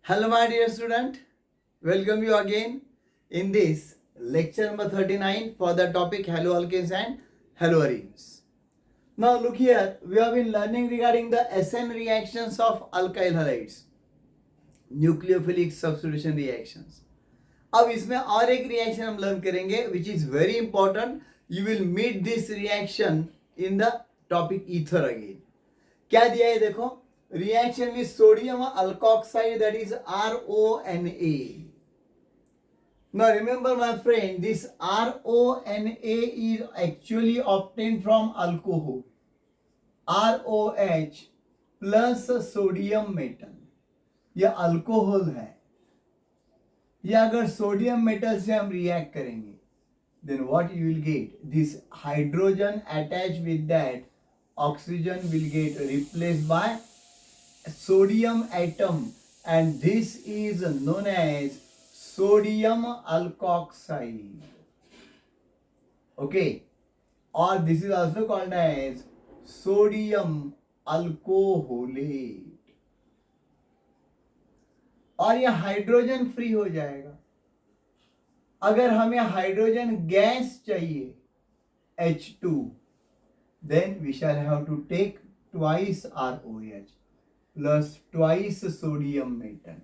Hello, my dear student. Welcome you again in this lecture number 39 for the topic haloalkanes and haloarenes. Now, look here. We have been learning regarding the SN reactions of alkyl halides, nucleophilic substitution reactions. अब इसमें और एक reaction हम learn करेंगे which is very important. You will meet this reaction in the topic ether again. क्या दिया है देखो. Reaction with sodium alkoxide, that is RONA. Now remember my friend, this RONA is actually obtained from alcohol, ROH plus sodium metal. यह alcohol है. यह अगर sodium metal से हम रिएक्ट करेंगे then what you will get, this hydrogen attached with that oxygen will get replaced by sodium atom, and this is known as sodium alkoxide. Okay, or this is also called as sodium alcoholate. और यह hydrogen free हो जाएगा. अगर हमें hydrogen gas चाहिए H2, then we shall have to take twice ROH plus twice sodium metal.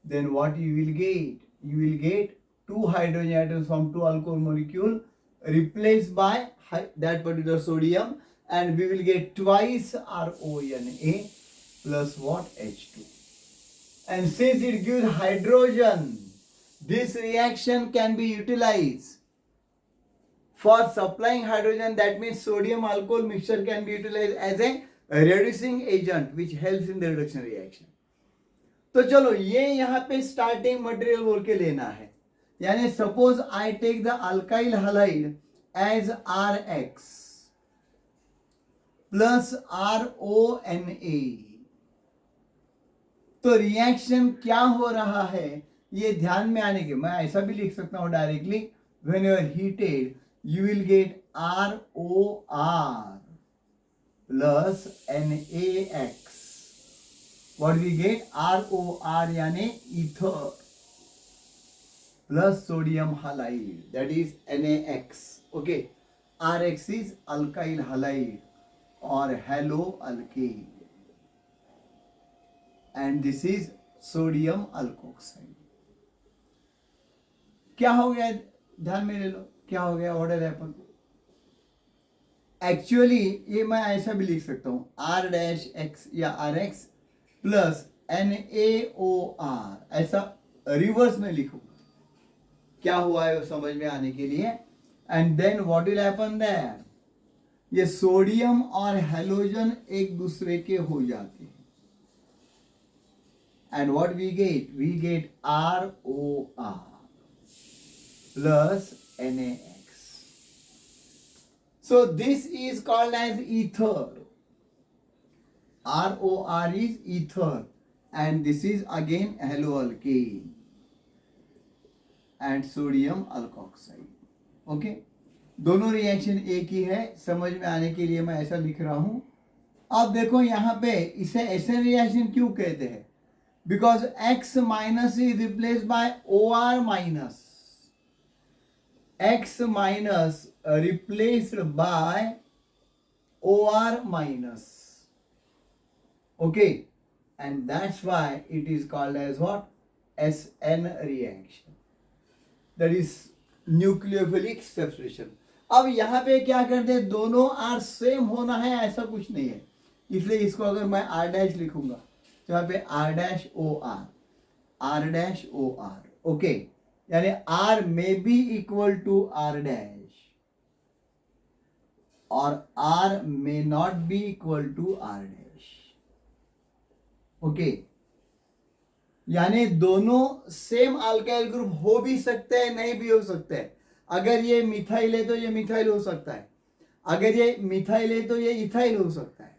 Then what you will get? You will get two hydrogen atoms from two alcohol molecule replaced by that particular sodium, and we will get twice RONA plus what? H2. And since it gives hydrogen, this reaction can be utilized for supplying hydrogen. That means sodium alcohol mixture can be utilized as a reducing agent which helps in the reduction reaction. तो चलो ये यहाँ पे starting material बोल के लेना है. यानी suppose I take the alkyl halide as RX plus RONA. तो रिएक्शन क्या हो रहा है ये ध्यान में आने के, मैं ऐसा भी लिख सकता हूं directly, when you are heated you will get ROR plus NaX. What we get? ROR यानी ether plus sodium halide, that is NaX. Okay, RX is alkyl halide or haloalkane, and this is sodium alkoxide. क्या हो गया ध्यान में ले लो. क्या हो गया? What has happened? एक्चुअली ये मैं ऐसा भी लिख सकता हूं R-X या RX प्लस NaOR, ऐसा रिवर्स में लिखूंगा. क्या हुआ है वो समझ में आने के लिए. And then what will happen there, ये सोडियम और हैलोजन एक दूसरे के हो जाते हैं. And what we get ROR plus NaX. So this is called as ether. ROR is ether, and this is again haloalkane and sodium alkoxide. Okay, दोनों reaction एक ही है. समझ में आने के लिए मैं ऐसा लिख रहा हूं. अब देखो यहाँ पे इसे ऐसे रिएक्शन क्यों कहते हैं? Because X minus is replace by OR minus. X minus replaced by OR minus. Okay, and that's why it is called as what? SN reaction. That is nucleophilic substitution. अब यहाँ पे क्या करते हैं, दोनों R सेम होना है ऐसा कुछ नहीं है. इसलिए इसको अगर मैं R' लिखूंगा तो यहाँ पे R'(OR). ओके, यानी R may be equal to R' और R may not be equal to R'. Okay, यानी दोनों सेम अल्काइल ग्रुप हो भी सकते हैं, नहीं भी हो सकते हैं. अगर ये मिथाइल है तो ये मिथाइल हो सकता है, अगर ये मिथाइल है तो ये इथाइल हो सकता है,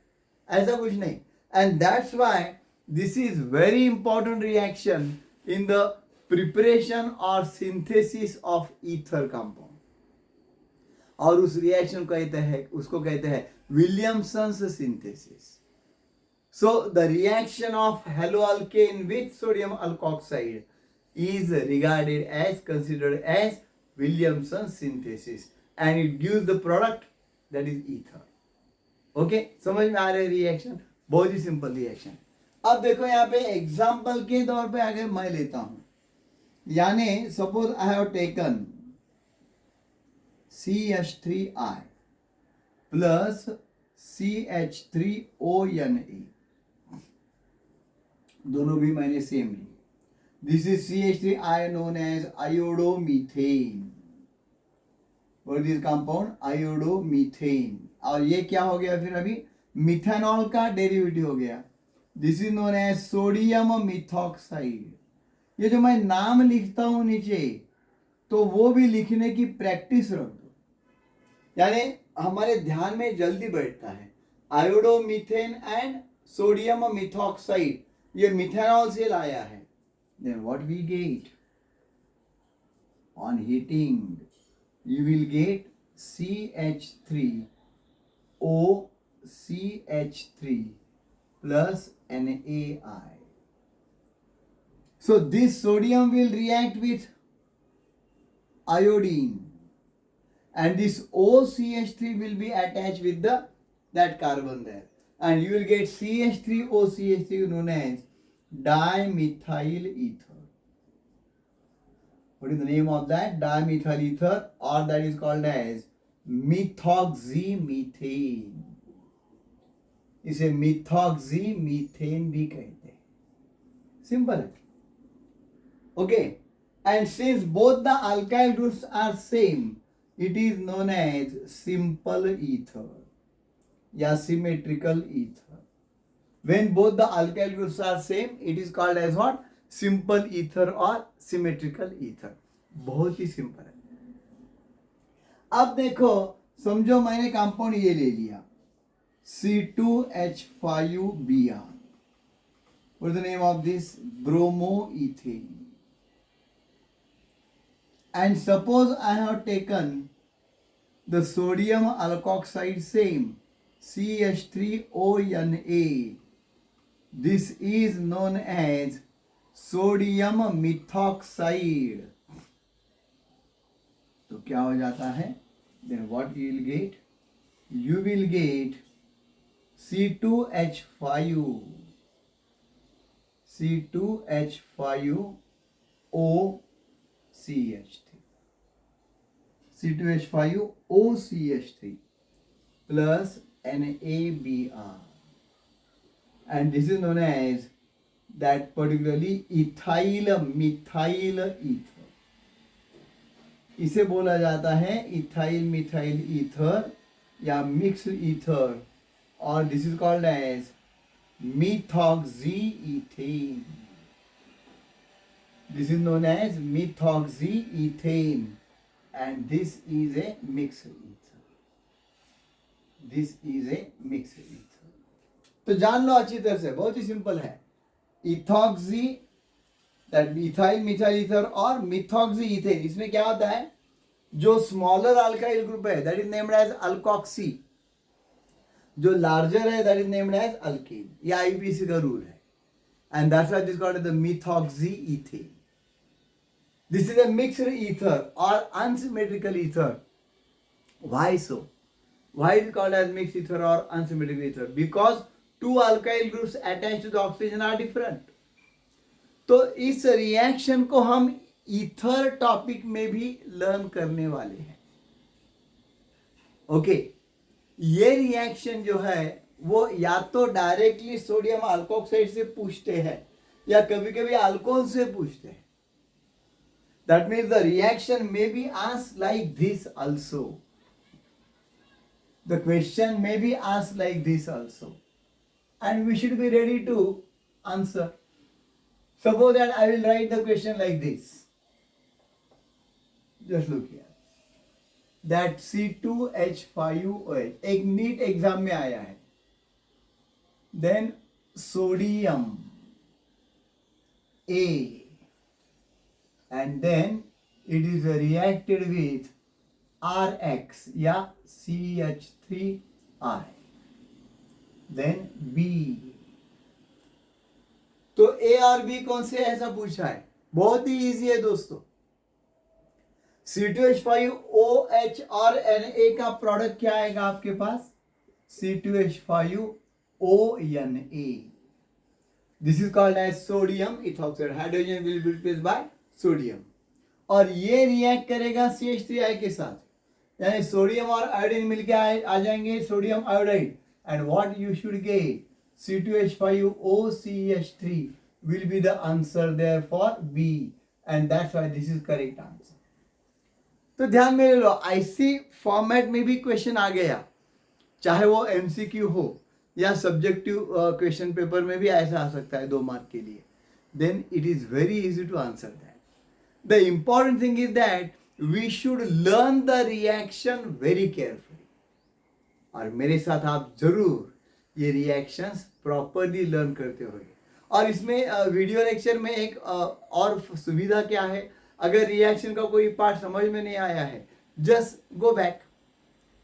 ऐसा कुछ नहीं. And that's why this is very important reaction in the preparation और सिंथेसिस ऑफ ईथर कंपाउंड. और उस रिएक्शन को कहते हैं, उसको कहते हैं Williamson's synthesis. So the reaction of haloalkane with sodium alkoxide is regarded as, considered as Williamson synthesis, and it gives the product that is ether. Okay, समझ में आ रहा है रिएक्शन? बहुत ही सिंपल रिएक्शन. अब देखो यहाँ पे एग्जाम्पल के तौर पे अगर मैं लेता हूं, यानी suppose I have taken CH3I plus CH3ONA, दोनों भी मैंने सेम लिए. This is CH3I known as iodomethane. What is compound? Iodomethane. और ये क्या हो गया फिर अभी? मिथेनॉल का डेरिवेटिव हो गया. This is known as sodium methoxide. ये जो मैं नाम लिखता हूं नीचे, तो वो भी लिखने की प्रैक्टिस रख दो, यानी हमारे ध्यान में जल्दी बैठता है. आयोडोमीथेन एंड सोडियम मिथॉक्साइड, ये मिथेनॉल से लाया है. Then what we get on heating? you will get CH3OCH3 plus NaI. So this sodium will react with iodine, and this OCH3 will be attached with that carbon there, and you will get CH3OCH3 known as dimethyl ether. What is the name of that? Dimethyl ether, or that is called as methoxymethane. इसे methoxymethane भी कहते हैं. Simple. Okay. And since both the alkyl groups are same, it is known as simple ether या symmetrical ether. When both the alkyl groups are same, it is called as what? Simple ether or symmetrical ether. बहुत ही simple है. अब देखो, समझो मैंने compound ये ले लिया C2H5Br. What is the name of this? Bromoethane. And suppose I have taken the sodium alkoxide same, CH3ONA. This is known as sodium methoxide. तो क्या हो जाता है? Then what you will get? You will get C2H5 C2H5OCH3 C2H5OCH3 plus NaBr, and this is known as that particularly methyl ether. इसे बोला जाता है ethyl methyl ether या मिक्स ईथर, और this is called as methoxyethane. This is known as methoxyethane, and this is a mixed ether. This is a mixed ether. तो जान लो अच्छी तरह से, बहुत ही सिंपल है. Ethoxy, that ethyl methyl ether और मिथॉक्सीइथेन, इसमें क्या होता है? जो स्मॉलर अल्काइल ग्रुप है that is named as alkoxy, जो लार्जर है that is named as alkene. ये आईपीसी का रूल है, and that's why this called the methoxyethane. This is a mixed ether और unsymmetrical ether. Why so? Why is called as mixed ether और unsymmetrical ether? Because two alkyl groups attached to the oxygen are different. तो इस reaction को हम ether topic में भी learn करने वाले हैं. ओके, ये रिएक्शन जो है वो या तो डायरेक्टली सोडियम अल्कोक्साइड से पूछते हैं या कभी कभी अल्कोहल से पूछते हैं. That means the reaction may be asked like this also. The question may be asked like this also, and we should be ready to answer. Suppose that I will write the question like this. Just look here. That C2H5OH एक NEET exam में आया है. Then sodium A, and then it is reacted with RX या CH3I. Then B, तो ए और B कौन से ऐसा पूछा है, बहुत ही इजी है दोस्तों। C2H5OH और Na का प्रोडक्ट क्या आएगा आपके पास, C2H5ONA। This is called as sodium ethoxide, hydrogen will be replaced by sodium, और ये रिएक्ट करेगा CH3I के साथ, यानी सोडियम और आयोडीन मिलके आ जाएंगे sodium iodide, and what you should get C2H5OCH3 will be the answer there for B, and that's why this is correct answer. तो ध्यान में ले लो, ऐसी फॉर्मेट में भी क्वेश्चन आ गया, चाहे वो MCQ हो या सब्जेक्टिव क्वेश्चन पेपर में भी ऐसा आ सकता है 2 मार्क के लिए, then it is very easy to answer that. The important thing is that we should learn the reaction very carefully. और मेरे साथ आप जरूर ये रिएक्शंस प्रॉपरली लर्न करते होंगे। और इसमें वीडियो लेक्चर में एक और सुविधा क्या है, अगर रिएक्शन का कोई पार्ट समझ में नहीं आया है, जस्ट गो बैक,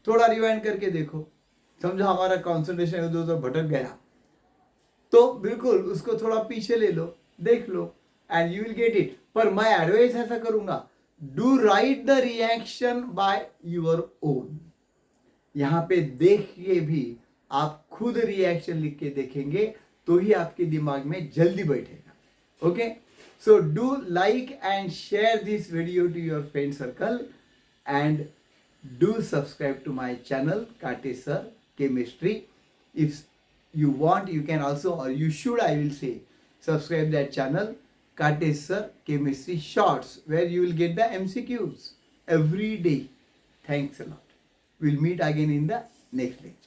थोड़ा रिवाइंड करके देखो, समझो हमारा कॉन्सेंट्रेशन उधर उधर भटक गया, तो बिल्कुल उसको थोड़ा पीछे ले लो, देख लो, and you will get it. पर मैं एडवाइस ऐसा करूंगा, do write the reaction by your own. यहाँ पे देख के भी आप खुद रिएक्शन लिख के देखेंगे तो ही आपके दिमाग में जल्दी बैठेगा। Okay, so do like and share this video to your friend circle, and do subscribe to my channel काटे sir chemistry. If you want, you can also, or you should, I will say, subscribe that channel Kate Sir Chemistry Shorts, where you will get the MCQs every day. Thanks a lot. We'll meet again in the next lecture.